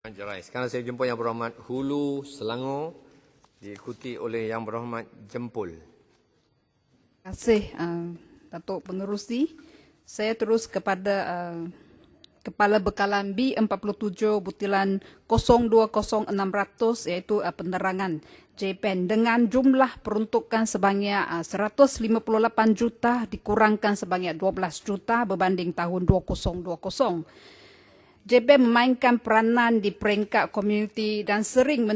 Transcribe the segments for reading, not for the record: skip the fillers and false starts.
Sekarang saya jumpa Yang Berhormat Hulu Selangor diikuti oleh Yang Berhormat Jempol. Terima kasih Datuk Pengerusi. Saya terus kepada Kepala Bekalan B47 butilan 020600 iaitu penerangan JPEN dengan jumlah peruntukan sebanyak 158 juta dikurangkan sebanyak 12 juta berbanding tahun 2020. JPEN memainkan peranan di peringkat komuniti dan sering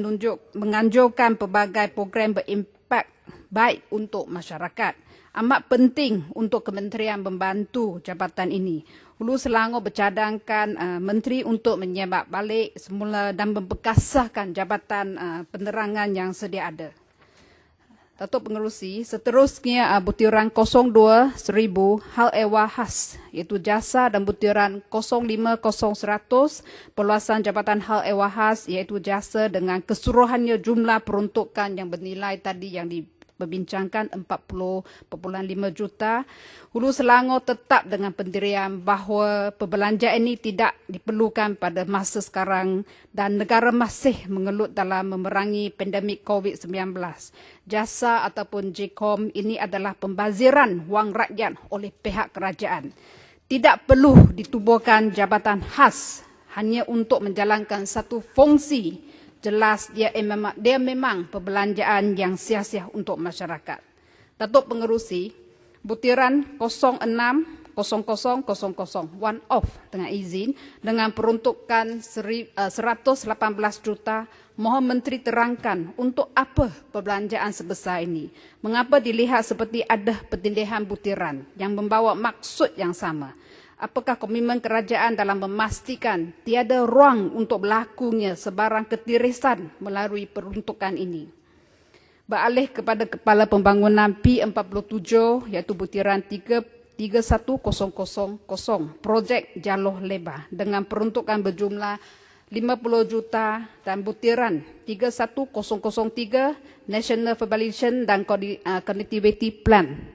menganjurkan pelbagai program berimpak baik untuk masyarakat. Amat penting untuk kementerian membantu jabatan ini. Hulu Selangor bercadangkan menteri untuk menyebab balik semula dan memperkasahkan jabatan penerangan yang sedia ada. Datuk Pengerusi, seterusnya butiran 02 1000 hal ehwal khas iaitu jasa dan butiran 050 100 perluasan jabatan hal ehwal khas iaitu jasa dengan keseluruhannya jumlah peruntukan yang bernilai tadi yang diperbincangkan 40.5 juta. Hulu Selangor tetap dengan pendirian bahawa perbelanjaan ini tidak diperlukan pada masa sekarang dan negara masih mengelut dalam memerangi pandemik COVID-19. Jasa ataupun JCOM ini adalah pembaziran wang rakyat oleh pihak kerajaan. Tidak perlu ditubuhkan jabatan khas hanya untuk menjalankan satu fungsi. Jelas dia memang perbelanjaan yang sia-sia untuk masyarakat. Datuk Pengerusi, butiran 060000 one off dengan izin dengan peruntukan 118 juta. Mohon Menteri terangkan untuk apa perbelanjaan sebesar ini. Mengapa dilihat seperti ada pertindihan butiran yang membawa maksud yang sama. Apakah komitmen kerajaan dalam memastikan tiada ruang untuk berlakunya sebarang ketirisan melalui peruntukan ini? Beralih kepada Kepala Pembangunan P47 iaitu butiran 31000 projek jalur lebar dengan peruntukan berjumlah 50 juta dan butiran 31003 National Verbalization dan Connectivity Plan.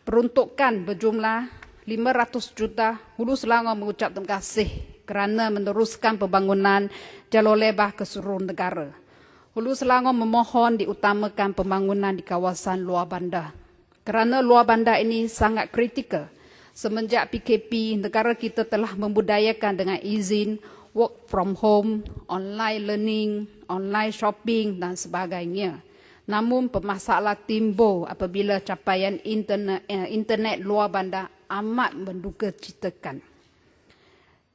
Peruntukan berjumlah 500 juta. Hulu Selangor mengucap terima kasih kerana meneruskan pembangunan jalur lebar ke seluruh negara. Hulu Selangor memohon diutamakan pembangunan di kawasan luar bandar. Kerana luar bandar ini sangat kritikal. Semenjak PKP, negara kita telah membudayakan dengan izin work from home, online learning, online shopping dan sebagainya. Namun permasalah timbul apabila capaian internet luar bandar amat mendukacitakan.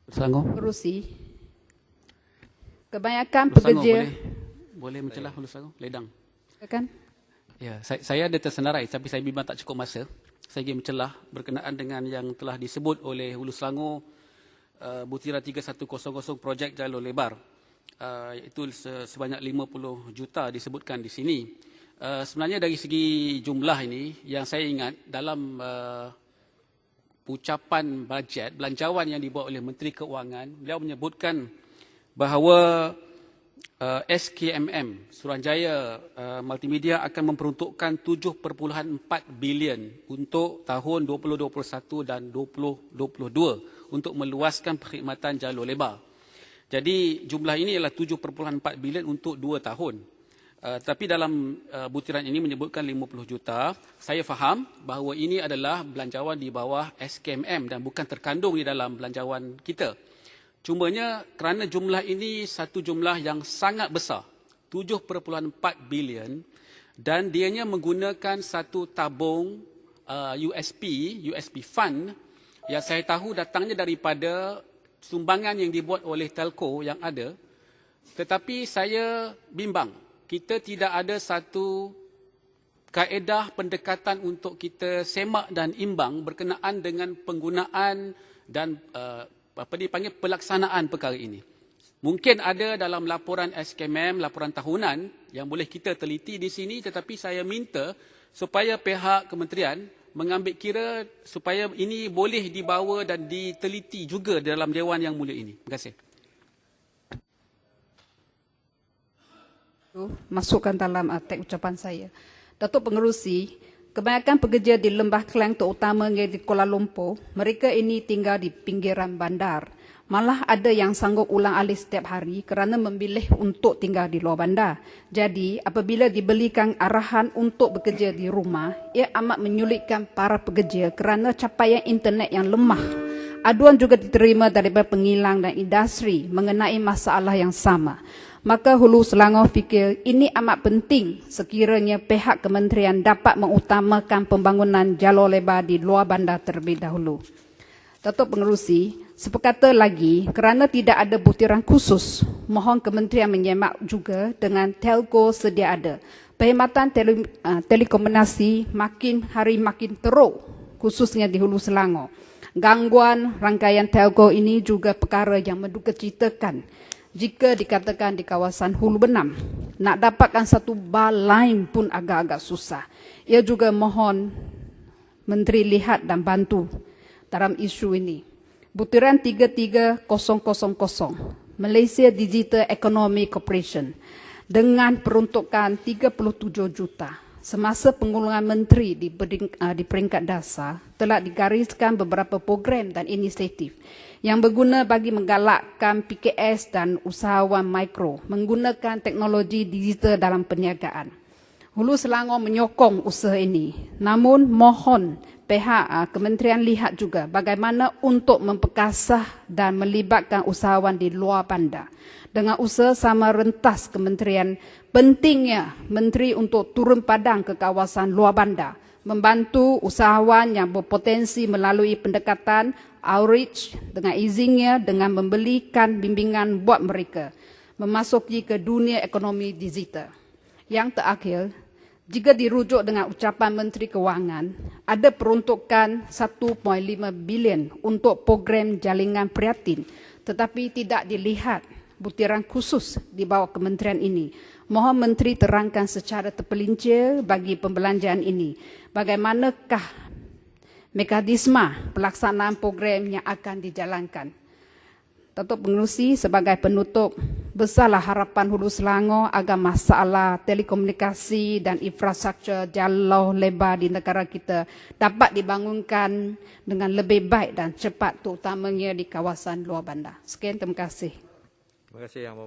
Selangor. Pengerusi, kebanyakan pekerja boleh mencelah Hulu Selangor, ledang. Silakan. Ya, saya ada tersenarai tapi saya bimbang tak cukup masa. Saya ingin mencelah berkenaan dengan yang telah disebut oleh Hulu Selangor butiran 3100 projek jalur lebar. Itu sebanyak 50 juta disebutkan di sini. Sebenarnya dari segi jumlah ini yang saya ingat dalam ucapan bajet belanjawan yang dibuat oleh Menteri Keuangan, beliau menyebutkan bahawa SKMM Suruhanjaya Multimedia akan memperuntukkan 7.4 bilion untuk tahun 2021 dan 2022 untuk meluaskan perkhidmatan jalur lebar. Jadi jumlah ini ialah 7.4 bilion untuk 2 tahun. Tapi dalam butiran ini menyebutkan 50 juta. Saya faham bahawa ini adalah belanjawan di bawah SKMM dan bukan terkandung di dalam belanjawan kita. Cumanya kerana jumlah ini satu jumlah yang sangat besar, 7.4 bilion dan dianya menggunakan satu tabung USP fund yang saya tahu datangnya daripada sumbangan yang dibuat oleh telco yang ada. Tetapi saya bimbang, kita tidak ada satu kaedah pendekatan untuk kita semak dan imbang berkenaan dengan penggunaan dan pelaksanaan perkara ini. Mungkin ada dalam laporan SKMM, laporan tahunan yang boleh kita teliti di sini, tetapi saya minta supaya pihak kementerian mengambil kira supaya ini boleh dibawa dan diteliti juga dalam Dewan Yang Mulia ini. Terima kasih. Masukkan dalam teks ucapan saya. Datuk Pengerusi, kebanyakan pekerja di Lembah Kelang terutamanya di Kuala Lumpur, mereka ini tinggal di pinggiran bandar. Malah ada yang sanggup ulang alik setiap hari kerana memilih untuk tinggal di luar bandar. Jadi, apabila diberikan arahan untuk bekerja di rumah, ia amat menyulitkan para pekerja kerana capaian internet yang lemah. Aduan juga diterima daripada pengilang dan industri mengenai masalah yang sama. Maka Hulu Selangor fikir ini amat penting sekiranya pihak kementerian dapat mengutamakan pembangunan jalur lebar di luar bandar terlebih dahulu. Datuk Pengerusi, sepekata lagi, kerana tidak ada butiran khusus, mohon kementerian menyemak juga dengan telco sedia ada. Perkhidmatan telekomunikasi makin hari makin teruk, khususnya di Hulu Selangor. Gangguan rangkaian telco ini juga perkara yang mendukacitakan jika dikatakan di kawasan Hulu Benam. Nak dapatkan satu bar lain pun agak-agak susah. Ia juga mohon Menteri lihat dan bantu dalam isu ini. Butiran 33000 Malaysia Digital Economy Corporation dengan peruntukan 37 juta. Semasa pengulungan menteri di peringkat dasar telah digariskan beberapa program dan inisiatif yang berguna bagi menggalakkan PKS dan usahawan mikro menggunakan teknologi digital dalam perniagaan. Hulu Selangor menyokong usaha ini. Namun mohon pihak kementerian lihat juga bagaimana untuk memperkasah dan melibatkan usahawan di luar bandar. Dengan usaha sama rentas kementerian, pentingnya menteri untuk turun padang ke kawasan luar bandar, membantu usahawan yang berpotensi melalui pendekatan outreach dengan izinnya dengan memberikan bimbingan buat mereka memasuki ke dunia ekonomi digital. Yang terakhir, jika dirujuk dengan ucapan Menteri Kewangan, ada peruntukan 1.5 bilion untuk program jaringan prihatin, tetapi tidak dilihat butiran khusus di bawah kementerian ini. Mohon Menteri terangkan secara terpelincir bagi pembelanjaan ini. Bagaimanakah mekanisme pelaksanaan program yang akan dijalankan? Datuk Pengerusi, sebagai penutup, besarlah harapan Hulu Selangor agar masalah telekomunikasi dan infrastruktur jalur lebar di negara kita dapat dibangunkan dengan lebih baik dan cepat, terutamanya di kawasan luar bandar. Sekian, terima kasih. Terima kasih Yang Berhormat.